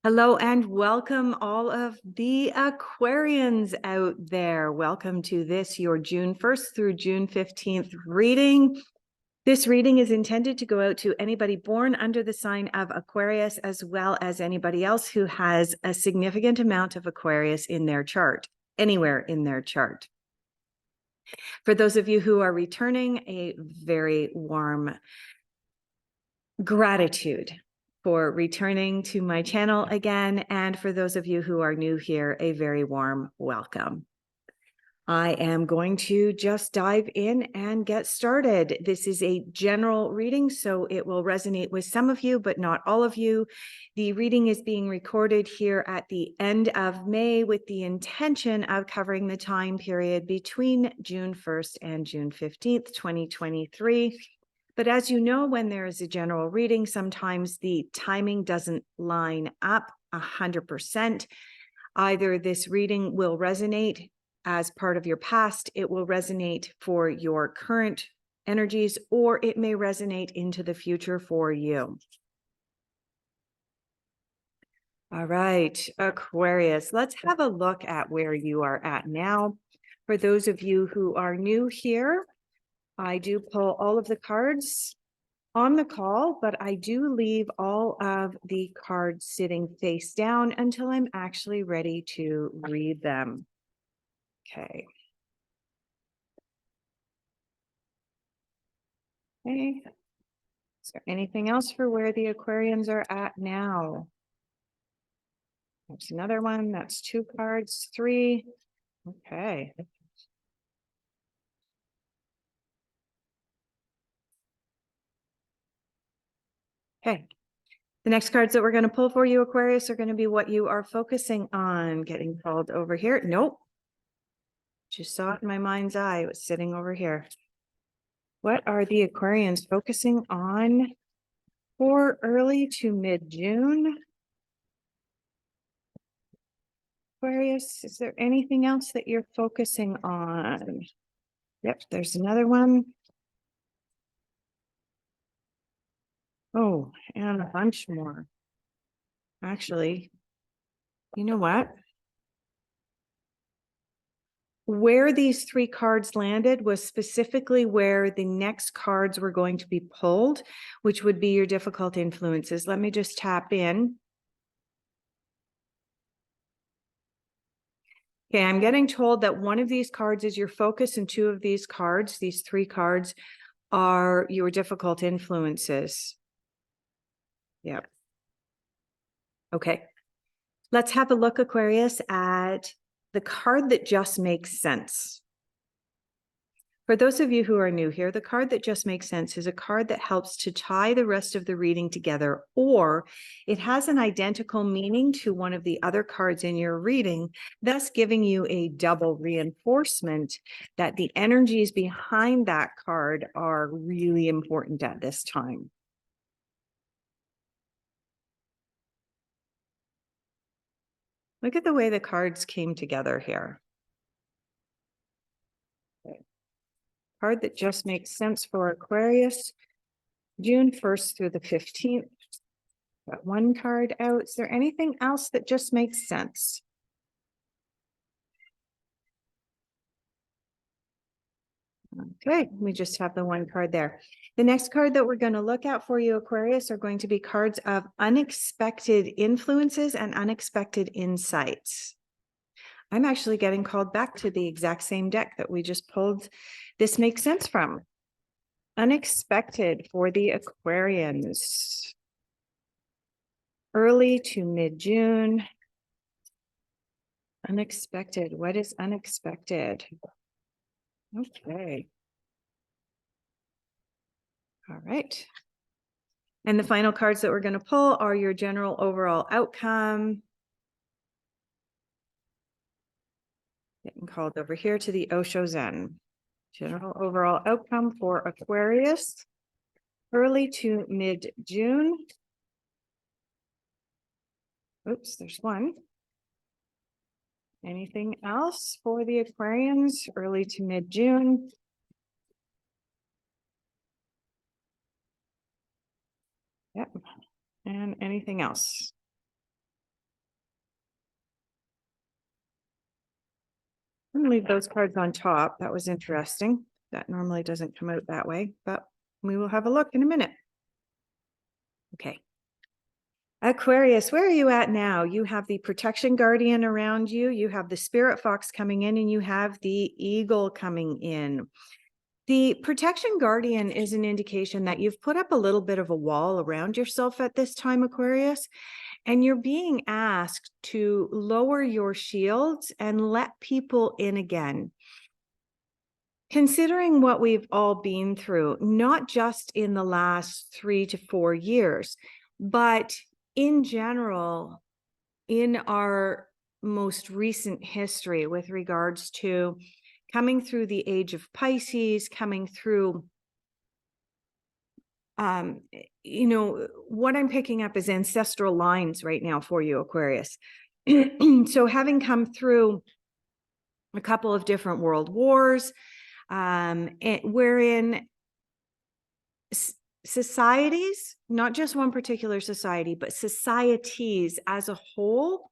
Hello and welcome all of the Aquarians out there. Welcome to this, your June 1st through June 15th reading. This reading is intended to go out to anybody born under the sign of Aquarius, as well as anybody else who has a significant amount of Aquarius in their chart, anywhere in their chart. For those of you who are returning, a very warm gratitude for returning to my channel again. And for those of you who are new here, a very warm welcome. I am going to just dive in and get started. This is a general reading, so it will resonate with some of you, but not all of you. The reading is being recorded here at the end of May with the intention of covering the time period between June 1st and June 15th, 2023. But as you know, when there is a general reading, sometimes the timing doesn't line up 100%. Either this reading will resonate as part of your past, it will resonate for your current energies, or it may resonate into the future for you. All right, Aquarius, let's have a look at where you are at now. For those of you who are new here, I do pull all of the cards on the call, but I do leave all of the cards sitting face down until I'm actually ready to read them. Okay. Okay. Is there anything else for where the Aquarians are at now? There's another one. That's 2 cards, 3. Okay. Okay. The next cards that we're going to pull for you, Aquarius, are going to be what you are focusing on. Getting called over here. Nope. Just saw it in my mind's eye. It was sitting over here. What are the Aquarians focusing on for early to mid-June? Aquarius, is there anything else that you're focusing on? Yep, there's another one. Oh, and a bunch more. Actually, you know what? Where these 3 cards landed was specifically where the next cards were going to be pulled, which would be your difficult influences. Let me just tap in. Okay, I'm getting told that one of these cards is your focus and 2 of these cards, these 3 cards, are your difficult influences. Yep. Okay. Let's have a look, Aquarius, at the card that just makes sense. For those of you who are new here, the card that just makes sense is a card that helps to tie the rest of the reading together, or it has an identical meaning to one of the other cards in your reading, thus giving you a double reinforcement that the energies behind that card are really important at this time. Look at the way the cards came together here. Card that just makes sense for Aquarius, June 1st through the 15th. Got 1 card out. Is there anything else that just makes sense? Okay, we just have the 1 card there. The next card that we're going to look at for you, Aquarius, are going to be cards of unexpected influences and unexpected insights. I'm actually getting called back to the exact same deck that we just pulled. This makes sense from. Unexpected for the Aquarians. Early to mid-June. Unexpected. What is unexpected? Okay. All right. And the final cards that we're going to pull are your general overall outcome. Getting called over here to the Osho Zen. General overall outcome for Aquarius. Early to mid-June. Oops, there's 1. Anything else for the Aquarians? Early to mid-June. Yep. And anything else? I'm gonna leave those cards on top. That was interesting. That normally doesn't come out that way, but we will have a look in a minute. Okay. Aquarius, where are you at now? You have the protection guardian around you. You have the spirit fox coming in, and you have the eagle coming in. The protection guardian is an indication that you've put up a little bit of a wall around yourself at this time, Aquarius, and you're being asked to lower your shields and let people in again. Considering what we've all been through, not just in the last 3 to 4 years, but in general, in our most recent history with regards to coming through the age of Pisces, coming through, what I'm picking up is ancestral lines right now for you, Aquarius. So having come through a couple of different world wars, wherein societies, not just one particular society, but societies as a whole,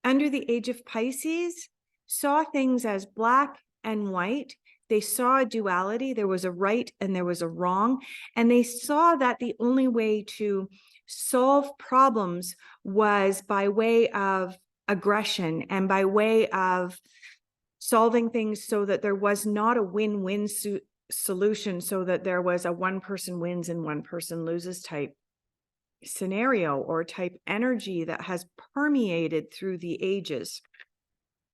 under the age of Pisces, saw things as black and white. They saw a duality. There was a right and there was a wrong. And they saw that the only way to solve problems was by way of aggression and by way of solving things so that there was not a win-win solution, so that there was a one person wins and one person loses type scenario or type energy that has permeated through the ages.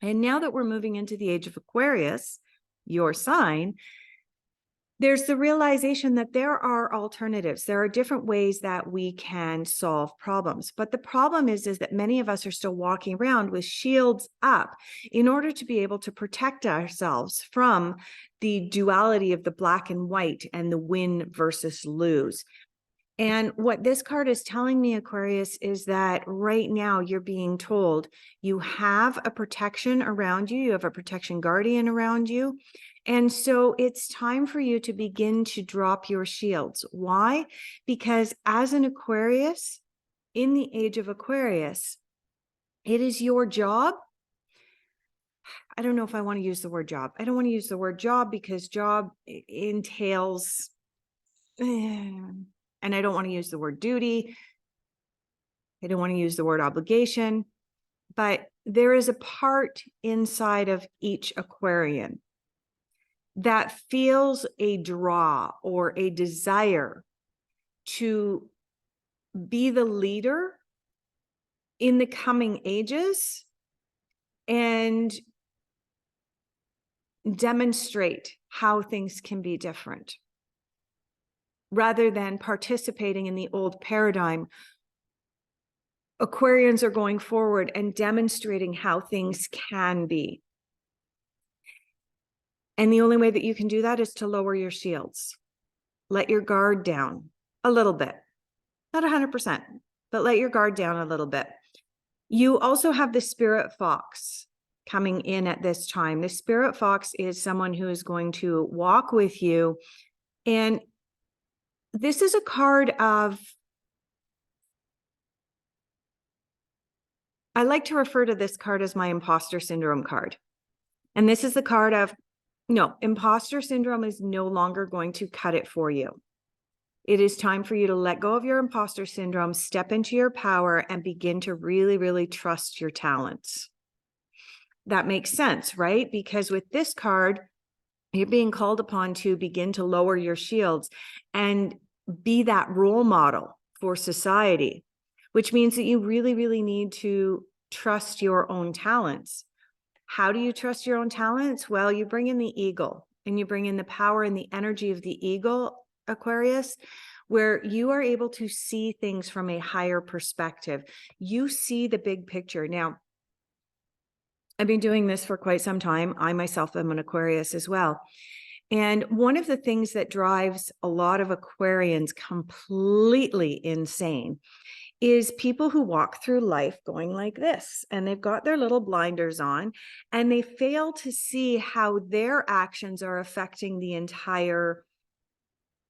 And now that we're moving into the age of Aquarius, your sign, there's the realization that there are alternatives. There are different ways that we can solve problems. But the problem is that many of us are still walking around with shields up in order to be able to protect ourselves from the duality of the black and white and the win versus lose. And what this card is telling me, Aquarius, is that right now you're being told you have a protection around you. You have a protection guardian around you. And so it's time for you to begin to drop your shields. Why? Because as an Aquarius, in the age of Aquarius, it is your job. I don't know if I want to use the word job. I don't want to use the word job because job entails, and I don't want to use the word duty. I don't want to use the word obligation, but there is a part inside of each Aquarian that feels a draw or a desire to be the leader in the coming ages and demonstrate how things can be different, rather than participating in the old paradigm. Aquarians are going forward and demonstrating how things can be. And the only way that you can do that is to lower your shields. Let your guard down a little bit, not 100%, but let your guard down a little bit. You also have the spirit fox coming in at this time. The spirit fox is someone who is going to walk with you. And this is a card of, I like to refer to this card as my imposter syndrome card. And this is the card of, no, imposter syndrome is no longer going to cut it for you. It is time for you to let go of your imposter syndrome, step into your power, and begin to really, really trust your talents. That makes sense, right? Because with this card, you're being called upon to begin to lower your shields and be that role model for society, which means that you really, really need to trust your own talents. How do you trust your own talents? Well, you bring in the eagle and you bring in the power and the energy of the eagle, Aquarius, where you are able to see things from a higher perspective. You see the big picture. Now, I've been doing this for quite some time. I myself am an Aquarius as well. And one of the things that drives a lot of Aquarians completely insane is people who walk through life going like this, and they've got their little blinders on, and they fail to see how their actions are affecting the entire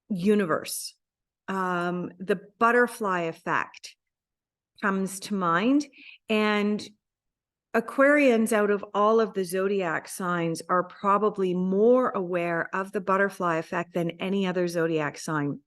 universe. The butterfly effect comes to mind, and Aquarians, out of all of the zodiac signs, are probably more aware of the butterfly effect than any other zodiac sign.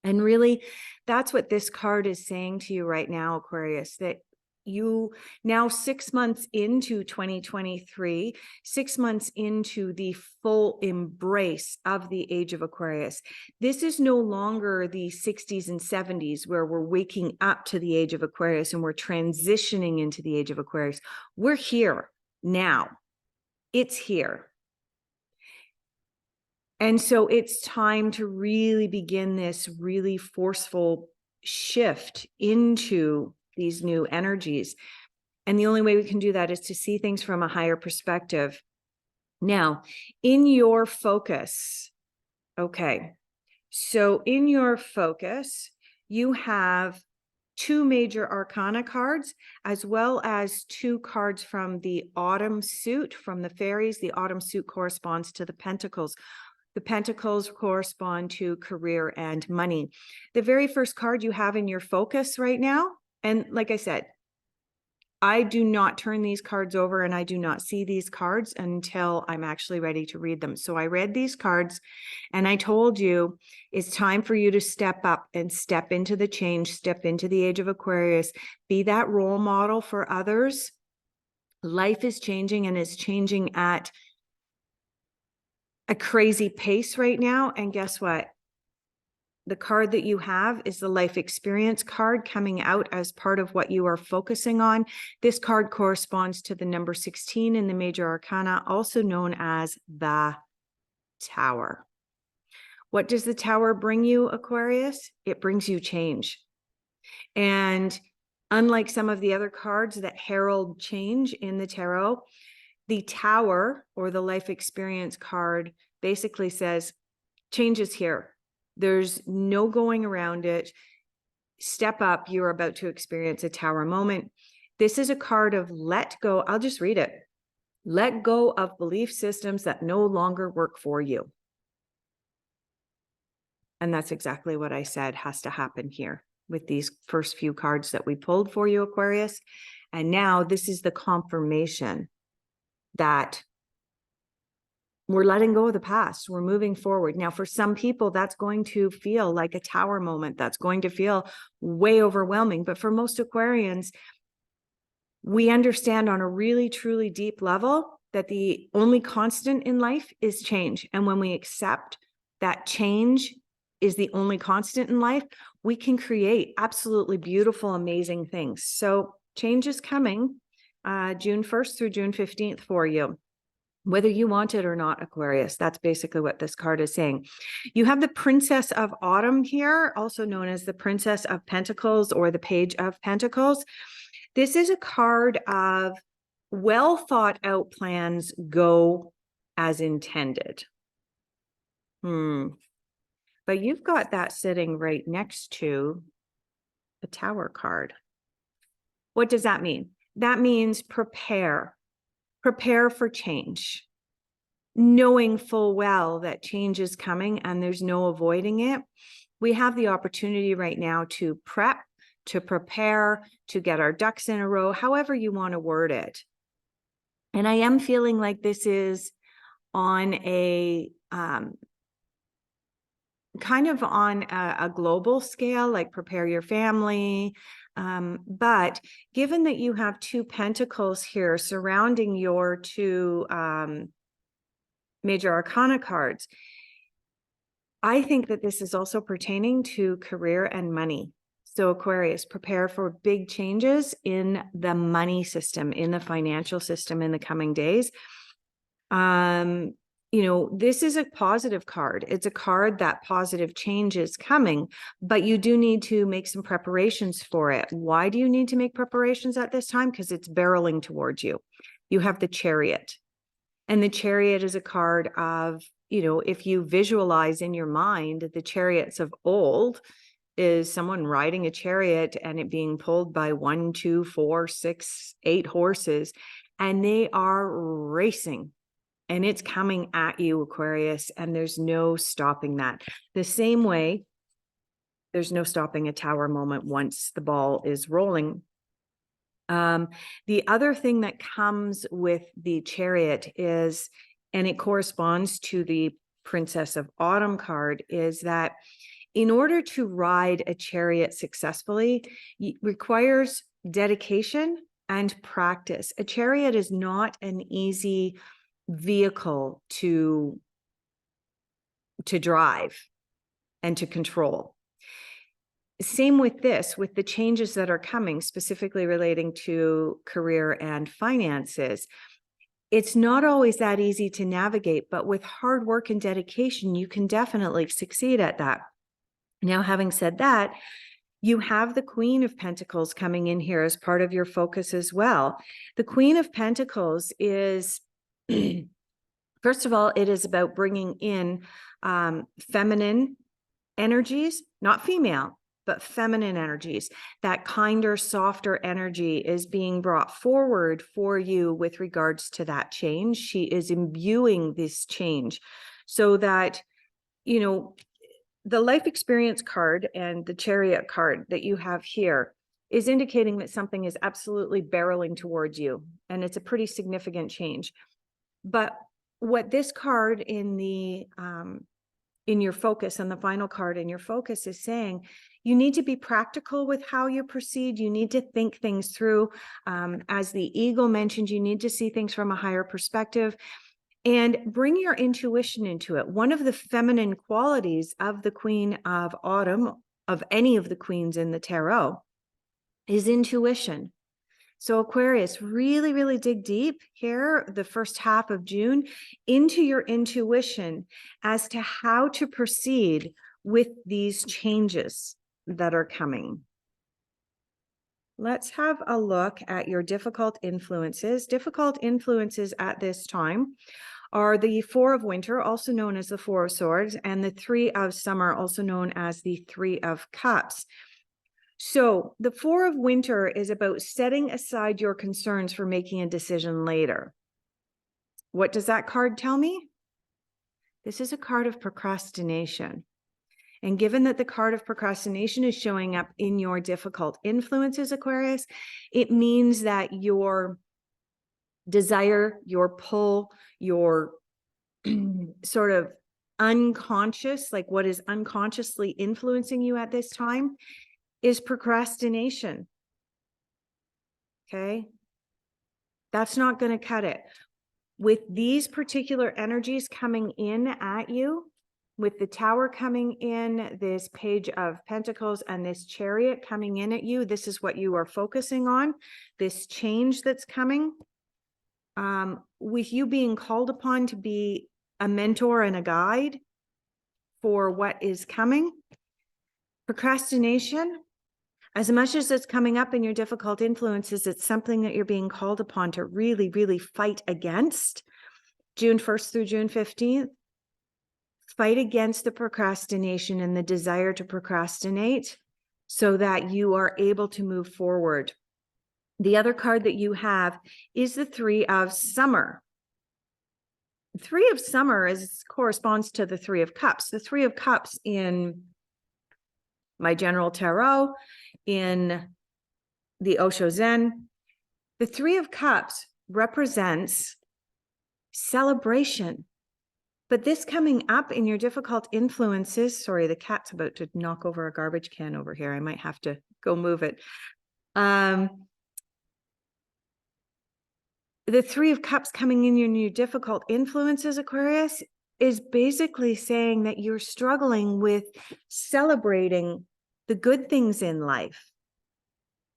And really, that's what this card is saying to you right now, Aquarius, that you now 6 months into 2023, 6 months into the full embrace of the age of Aquarius. This is no longer the 60s and 70s where we're waking up to the age of Aquarius and we're transitioning into the age of Aquarius. We're here now. It's here. And so it's time to really begin this really forceful shift into these new energies. And the only way we can do that is to see things from a higher perspective. Now, in your focus, okay, so in your focus, you have 2 major arcana cards, as well as 2 cards from the autumn suit, from the fairies. The autumn suit corresponds to the pentacles. The pentacles correspond to career and money. The very first card you have in your focus right now, and like I said, I do not turn these cards over and I do not see these cards until I'm actually ready to read them. So I read these cards and I told you it's time for you to step up and step into the change, step into the age of Aquarius, be that role model for others. Life is changing and is changing at a crazy pace right now. And guess what? The card that you have is the life experience card coming out as part of what you are focusing on. This card corresponds to the number 16 in the major arcana, also known as the Tower. What does the Tower bring you, Aquarius? It brings you change. And unlike some of the other cards that herald change in the tarot, the Tower, or the life experience card, basically says change is here. There's no going around it. Step up. You're about to experience a Tower moment. This is a card of let go. I'll just read it. Let go of belief systems that no longer work for you. And that's exactly what I said has to happen here with these first few cards that we pulled for you, Aquarius. And now this is the confirmation that we're letting go of the past. We're moving forward. Now, for some people, that's going to feel like a Tower moment. That's going to feel way overwhelming. But for most Aquarians, we understand on a really, truly deep level that the only constant in life is change. And when we accept that change is the only constant in life, we can create absolutely beautiful, amazing things. So change is coming June 1st through June 15th for you, whether you want it or not, Aquarius. That's basically what this card is saying. You have the Princess of Autumn here, also known as the Princess of Pentacles or the Page of Pentacles. This is a card of well thought out plans go as intended. But you've got that sitting right next to the Tower card. What does that mean? That means prepare. Prepare for change, knowing full well that change is coming and there's no avoiding it. We have the opportunity right now to prep, to prepare, to get our ducks in a row, however you want to word it. And I am feeling like this is on a kind of on a global scale, like prepare your family. But given that you have 2 pentacles here surrounding your 2 major arcana cards, I think that this is also pertaining to career and money. So Aquarius, prepare for big changes in the money system, in the financial system in the coming days. You know, this is a positive card. It's a card that positive change is coming, but you do need to make some preparations for it. Why do you need to make preparations at this time? Because it's barreling towards you. You have the Chariot, and the Chariot is a card of, you know, if you visualize in your mind the chariots of old, is someone riding a chariot and it being pulled by 1, 2, 4, 6, 8 horses, and they are racing. And it's coming at you, Aquarius, and there's no stopping that. The same way, there's no stopping a Tower moment once the ball is rolling. The other thing that comes with the Chariot is, and it corresponds to the Princess of Autumn card, is that in order to ride a chariot successfully, it requires dedication and practice. A chariot is not an easy vehicle to drive and to control. Same with this, with the changes that are coming, specifically relating to career and finances. It's not always that easy to navigate, but with hard work and dedication, you can definitely succeed at that. Now, having said that, you have the Queen of Pentacles coming in here as part of your focus as well. The Queen of Pentacles is, first of all, it is about bringing in feminine energies, not female, but feminine energies. That kinder, softer energy is being brought forward for you with regards to that change. She is imbuing this change so that, you know, the life experience card and the Chariot card that you have here is indicating that something is absolutely barreling towards you, and it's a pretty significant change. But what this card in the in your focus, and the final card in your focus, is saying, you need to be practical with how you proceed. You need to think things through. As the Eagle mentioned, you need to see things from a higher perspective and bring your intuition into it. One of the feminine qualities of the Queen of Autumn, of any of the queens in the tarot, is intuition. So Aquarius, really, really dig deep here, the first half of June, into your intuition as to how to proceed with these changes that are coming. Let's have a look at your difficult influences. Difficult influences at this time are the Four of Winter, also known as the Four of Swords, and the Three of Summer, also known as the Three of Cups. So the Four of Winter is about setting aside your concerns for making a decision later. What does that card tell me? This is a card of procrastination. And given that the card of procrastination is showing up in your difficult influences, Aquarius, it means that your desire, your pull, your sort of unconscious, like what is unconsciously influencing you at this time, is procrastination. Okay? That's not going to cut it. With these particular energies coming in at you, with the Tower coming in, this Page of Pentacles, and this Chariot coming in at you, this is what you are focusing on, this change that's coming. With you being called upon to be a mentor and a guide for what is coming, procrastination, as much as it's coming up in your difficult influences, it's something that you're being called upon to really, really fight against. June 1st through June 15th, fight against the procrastination and the desire to procrastinate so that you are able to move forward. The other card that you have is the Three of Summer. Three of Summer corresponds to the Three of Cups. The Three of Cups in my general tarot, in the Osho Zen, the Three of Cups represents celebration. But this coming up in your difficult influences, sorry, the cat's about to knock over a garbage can over here. I might have to go move it. The Three of Cups coming in your difficult influences, Aquarius, is basically saying that you're struggling with celebrating the good things in life,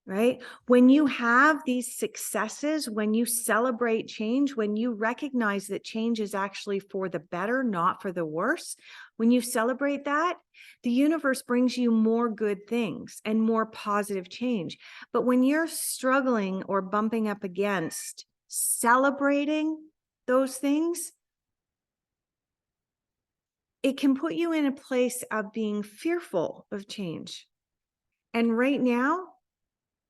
right? When you have these successes, when you celebrate change, when you recognize that change is actually for the better, not for the worse, when you celebrate that, the universe brings you more good things and more positive change. But when you're struggling or bumping up against celebrating those things, it can put you in a place of being fearful of change. And right now,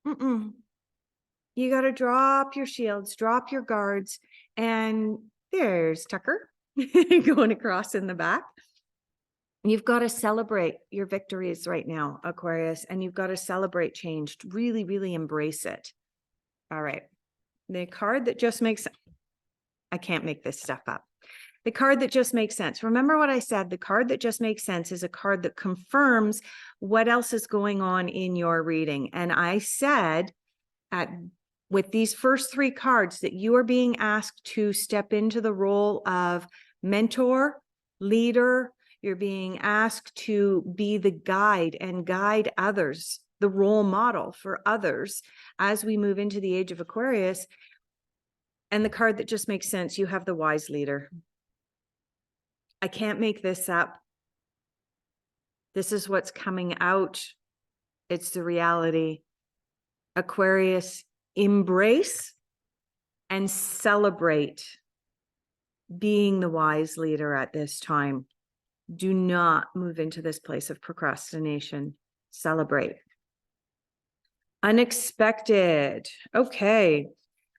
you got to drop your shields, drop your guards, and there's Tucker going across in the back. You've got to celebrate your victories right now, Aquarius, and you've got to celebrate change. Really, really embrace it. All right. The card that just makes, I can't make this stuff up. The card that just makes sense. Remember what I said, the card that just makes sense is a card that confirms what else is going on in your reading. And I said with these first three cards that you are being asked to step into the role of mentor, leader. You're being asked to be the guide and guide others, the role model for others as we move into the age of Aquarius. And the card that just makes sense, you have the wise leader. I can't make this up. This is what's coming out. It's the reality. Aquarius, embrace and celebrate being the wise leader at this time. Do not move into this place of procrastination. Celebrate. Unexpected. Okay.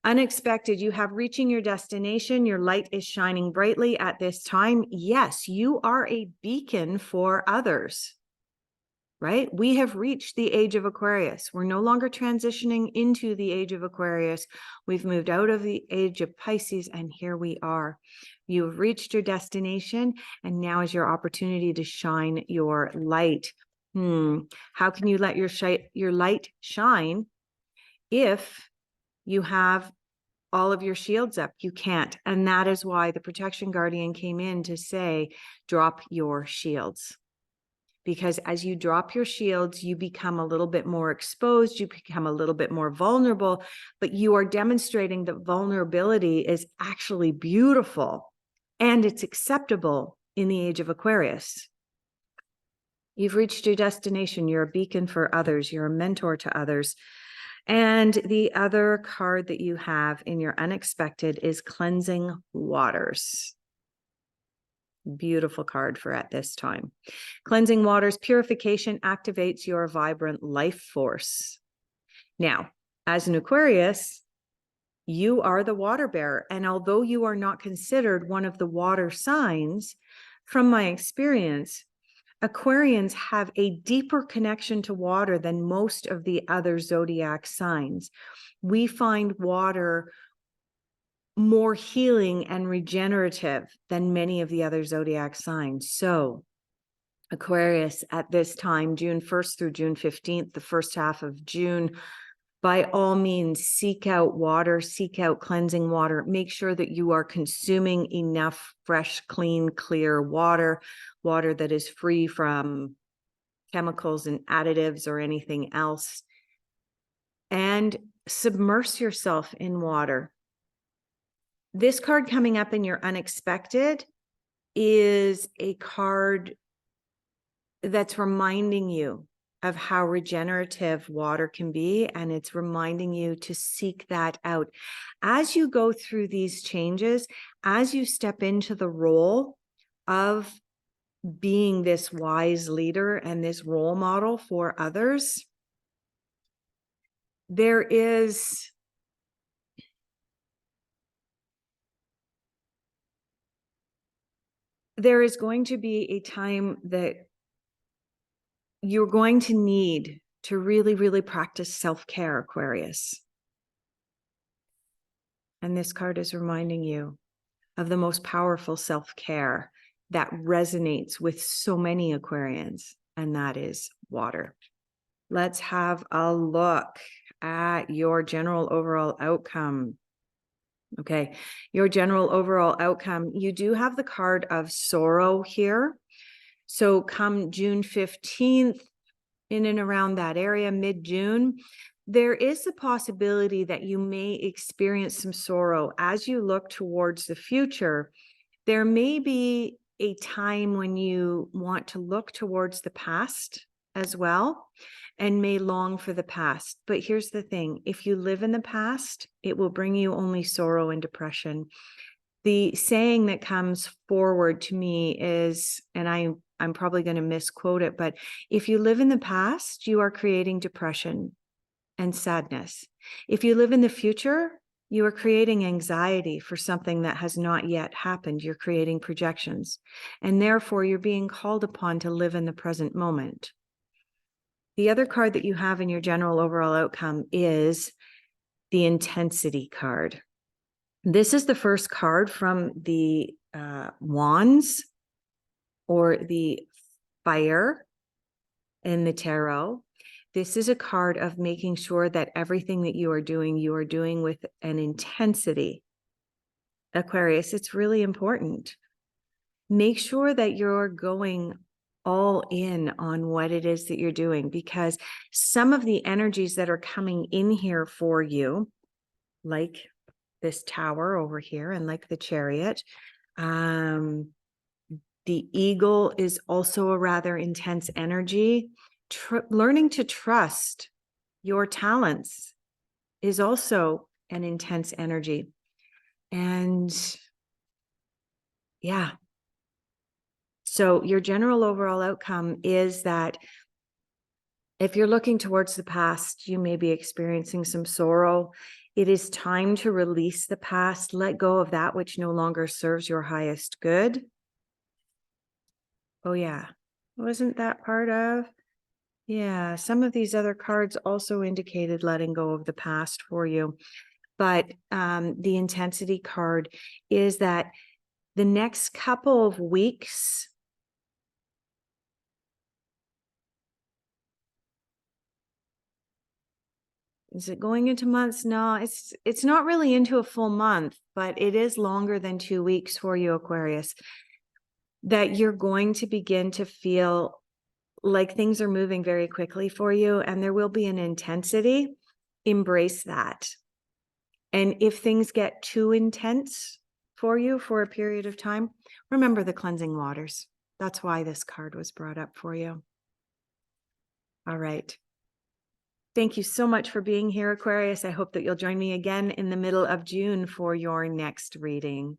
Unexpected. You have reaching your destination. Your light is shining brightly at this time. Yes, you are a beacon for others, right? We have reached the age of Aquarius. We're no longer transitioning into the age of Aquarius. We've moved out of the age of Pisces, and here we are. You have reached your destination, and now is your opportunity to shine your light. How can you let your light shine if you have all of your shields up? You can't. And that is why the protection guardian came in to say, drop your shields. Because as you drop your shields, you become a little bit more exposed, you become a little bit more vulnerable, but you are demonstrating that vulnerability is actually beautiful and it's acceptable in the age of Aquarius. You've reached your destination. You're a beacon for others. You're a mentor to others. And the other card that you have in your unexpected is cleansing waters. Beautiful card for at this time. Cleansing waters, purification activates your vibrant life force. Now, as an Aquarius, you are the water bearer. And although you are not considered one of the water signs, from my experience, Aquarians have a deeper connection to water than most of the other zodiac signs. We find water more healing and regenerative than many of the other zodiac signs. So Aquarius at this time, June 1st through June 15th, the first half of June, by all means, seek out water, seek out cleansing water. Make sure that you are consuming enough fresh, clean, clear water, water that is free from chemicals and additives or anything else. And submerge yourself in water. This card coming up in your unexpected is a card that's reminding you of how regenerative water can be, and it's reminding you to seek that out. As you go through these changes, as you step into the role of being this wise leader and this role model for others, there is going to be a time that you're going to need to really, really practice self-care, Aquarius. And this card is reminding you of the most powerful self-care that resonates with so many Aquarians, and that is water. Let's have a look at your general overall outcome. Okay, your general overall outcome. You do have the card of sorrow here. So come June 15th, in and around that area, mid-June, there is a possibility that you may experience some sorrow as you look towards the future. There may be a time when you want to look towards the past as well and may long for the past. But here's the thing, if you live in the past, it will bring you only sorrow and depression. The saying that comes forward to me is, and I'm probably going to misquote it, but if you live in the past, you are creating depression and sadness. If you live in the future, you are creating anxiety for something that has not yet happened. You're creating projections, and therefore you're being called upon to live in the present moment. The other card that you have in your general overall outcome is the intensity card. This is the first card from the wands or the fire in the tarot. This is a card of making sure that everything that you are doing with an intensity. Aquarius, it's really important. Make sure that you're going all in on what it is that you're doing, because some of the energies that are coming in here for you, like this tower over here and like the chariot, the eagle is also a rather intense energy. Learning to trust your talents is also an intense energy. And yeah. So your general overall outcome is that if you're looking towards the past, you may be experiencing some sorrow. It is time to release the past, let go of that which no longer serves your highest good. Oh yeah, wasn't that part of? Yeah, some of these other cards also indicated letting go of the past for you. But the intensity card is that the next couple of weeks, is it going into months? No, it's not really into a full month, but it is longer than 2 weeks for you, Aquarius, that you're going to begin to feel like things are moving very quickly for you, and there will be an intensity. Embrace that. And if things get too intense for you for a period of time, remember the cleansing waters. That's why this card was brought up for you. All right. Thank you so much for being here, Aquarius. I hope that you'll join me again in the middle of June for your next reading.